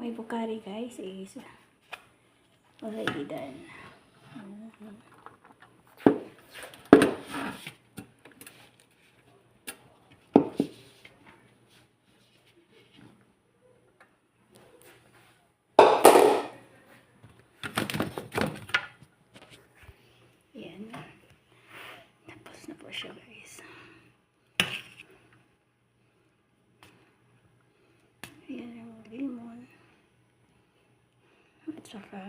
avocado guys is already done. Yan. Tapos na po siya guys. Ayan yung lemon. At saka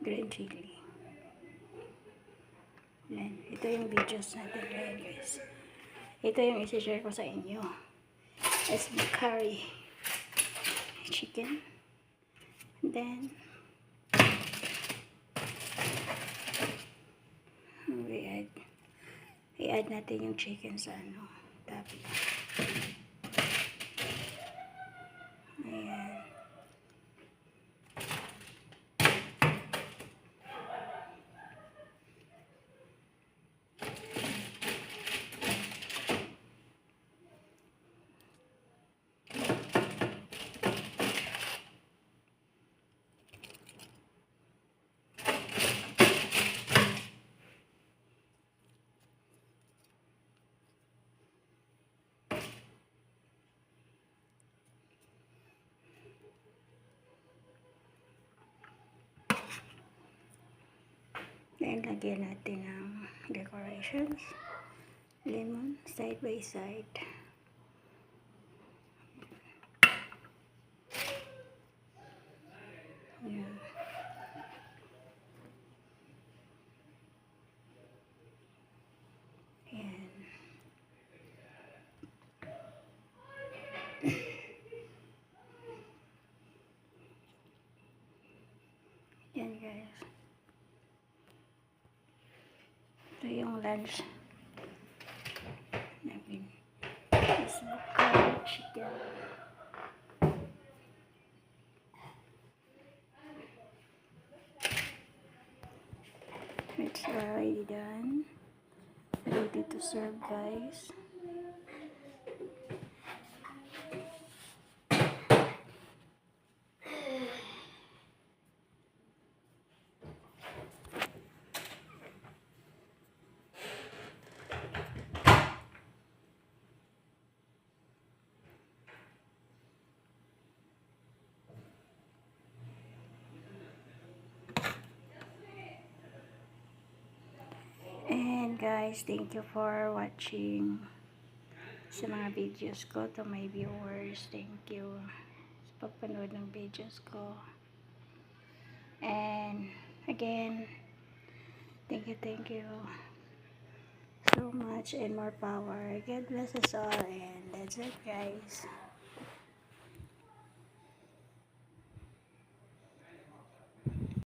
green chili. Yan. Ito yung videos natin guys. Ito yung isi-share ko sa inyo. It's the curry chicken. And then i-add natin yung chicken sa tabi. Ayan. Then, lagyan natin ng decorations. Lemon, side by side. Ayan. Ayan. Ayan guys. Ito yung lunch namin. Is curry chicken. It's already done. Ready to serve guys. And guys, thank you for watching sa mga videos ko. To my viewers, thank you sa pagpanood ng videos ko. And again, thank you so much and more power. God bless us all, and that's it guys.